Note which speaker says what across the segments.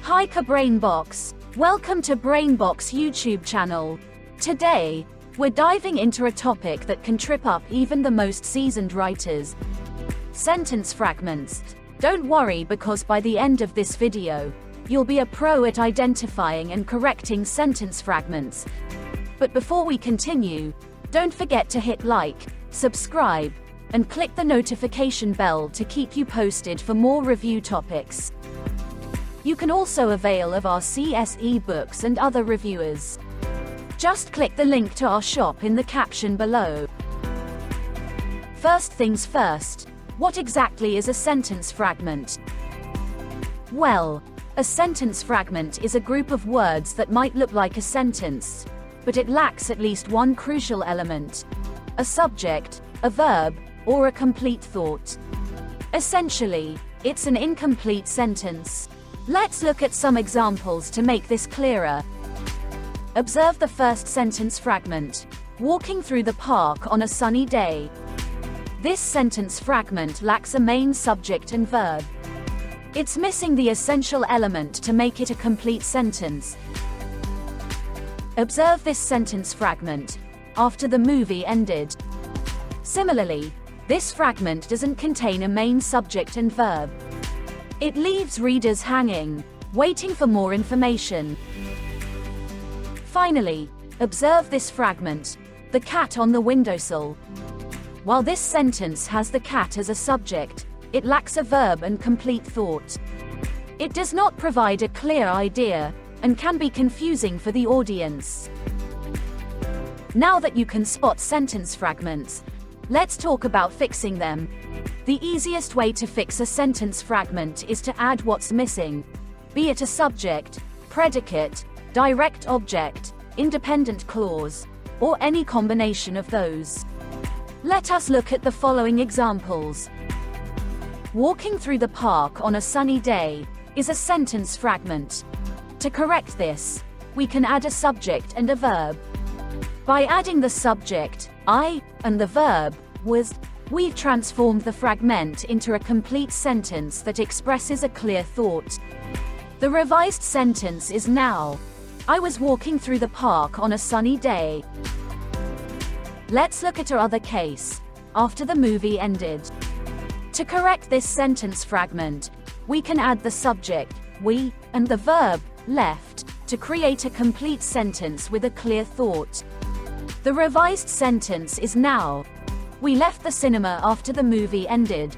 Speaker 1: Hi Brainbox. Welcome to Brainbox YouTube channel. Today, we're diving into a topic that can trip up even the most seasoned writers. Sentence fragments. Don't worry, because by the end of this video, you'll be a pro at identifying and correcting sentence fragments. But before we continue, don't forget to hit like, subscribe, and click the notification bell to keep you posted for more review topics. You can also avail of our CSE books and other reviewers. Just click the link to our shop in the caption below. First things first, what exactly is a sentence fragment? Well, a sentence fragment is a group of words that might look like a sentence, but it lacks at least one crucial element: a subject, a verb, or a complete thought. Essentially, it's an incomplete sentence. Let's look at some examples to make this clearer. Observe the first sentence fragment. Walking through the park on a sunny day. This sentence fragment lacks a main subject and verb. It's missing the essential element to make it a complete sentence. Observe this sentence fragment. After the movie ended. Similarly, this fragment doesn't contain a main subject and verb. It leaves readers hanging, waiting for more information. Finally, observe this fragment. The cat on the windowsill. While this sentence has the cat as a subject, it lacks a verb and complete thought. It does not provide a clear idea, and can be confusing for the audience. Now that you can spot sentence fragments, let's talk about fixing them. The easiest way to fix a sentence fragment is to add what's missing, be it a subject, predicate, direct object, independent clause, or any combination of those. Let us look at the following examples. Walking through the park on a sunny day is a sentence fragment. To correct this, we can add a subject and a verb. By adding the subject, I, and the verb, was, we've transformed the fragment into a complete sentence that expresses a clear thought. The revised sentence is now, I was walking through the park on a sunny day. Let's look at our other case, after the movie ended. To correct this sentence fragment, we can add the subject, we, and the verb, left, to create a complete sentence with a clear thought. The revised sentence is now, we left the cinema after the movie ended.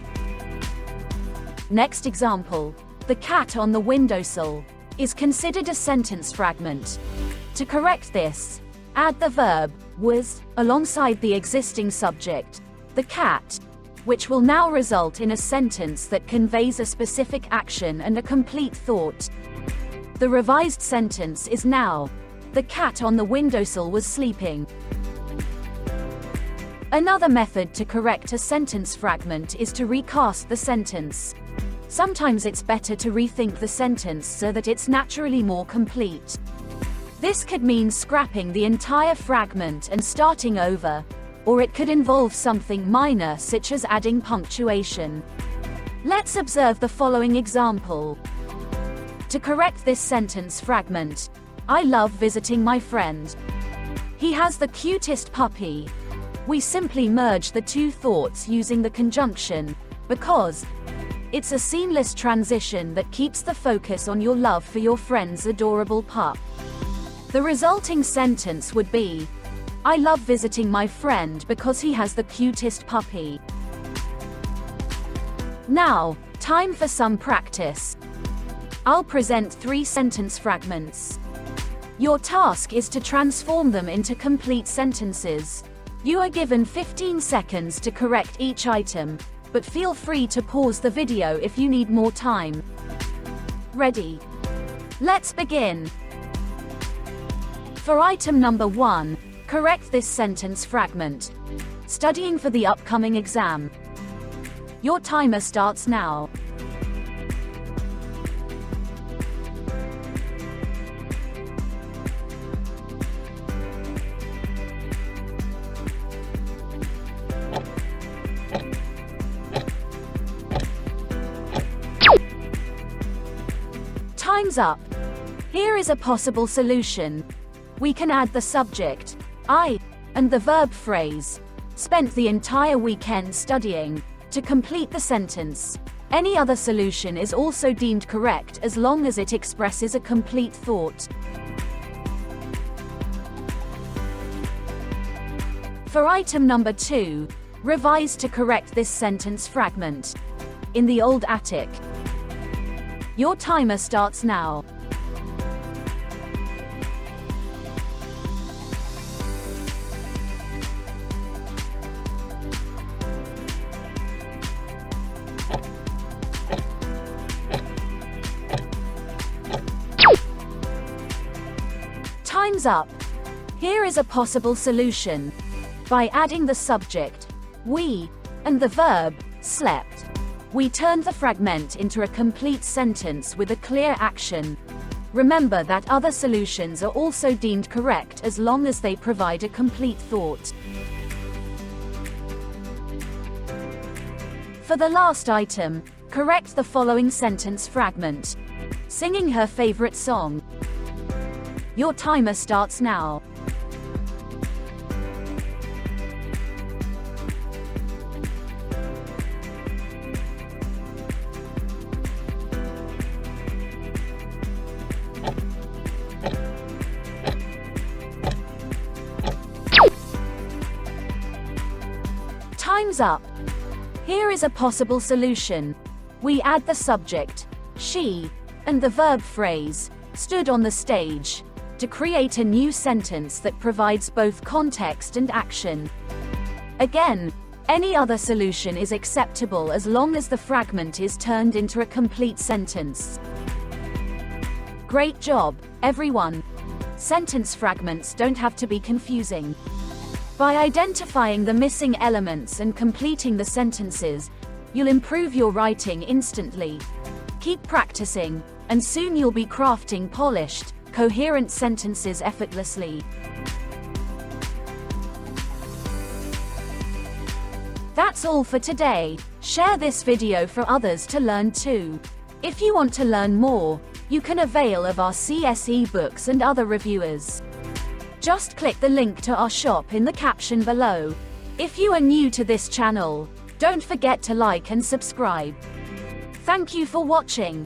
Speaker 1: Next example, the cat on the windowsill, is considered a sentence fragment. To correct this, add the verb, was, alongside the existing subject, the cat, which will now result in a sentence that conveys a specific action and a complete thought. The revised sentence is now, the cat on the windowsill was sleeping. Another method to correct a sentence fragment is to recast the sentence. Sometimes it's better to rethink the sentence so that it's naturally more complete. This could mean scrapping the entire fragment and starting over, or it could involve something minor such as adding punctuation. Let's observe the following example. To correct this sentence fragment, I love visiting my friend. He has the cutest puppy. We simply merge the two thoughts using the conjunction, because it's a seamless transition that keeps the focus on your love for your friend's adorable pup. The resulting sentence would be, I love visiting my friend because he has the cutest puppy. Now, time for some practice. I'll present 3 sentence fragments. Your task is to transform them into complete sentences. You are given 15 seconds to correct each item, but feel free to pause the video if you need more time. Ready? Let's begin. For item number 1, correct this sentence fragment. Studying for the upcoming exam. Your timer starts now. Time's up. Here is a possible solution. We can add the subject, I, and the verb phrase, spent the entire weekend studying, to complete the sentence. Any other solution is also deemed correct as long as it expresses a complete thought. For item number 2, revise to correct this sentence fragment. In the old attic. Your timer starts now. Time's up. Here is a possible solution. By adding the subject, we, and the verb, slept, we turned the fragment into a complete sentence with a clear action. Remember that other solutions are also deemed correct as long as they provide a complete thought. For the last item, correct the following sentence fragment. Singing her favorite song. Your timer starts now. Time's up. Here is a possible solution. We add the subject, she, and the verb phrase, stood on the stage, to create a new sentence that provides both context and action. Again, any other solution is acceptable as long as the fragment is turned into a complete sentence. Great job, everyone! Sentence fragments don't have to be confusing. By identifying the missing elements and completing the sentences, you'll improve your writing instantly. Keep practicing, and soon you'll be crafting polished, coherent sentences effortlessly. That's all for today. Share this video for others to learn too. If you want to learn more, you can avail of our CSE books and other reviewers. Just click the link to our shop in the caption below. If you are new to this channel, don't forget to like and subscribe. Thank you for watching.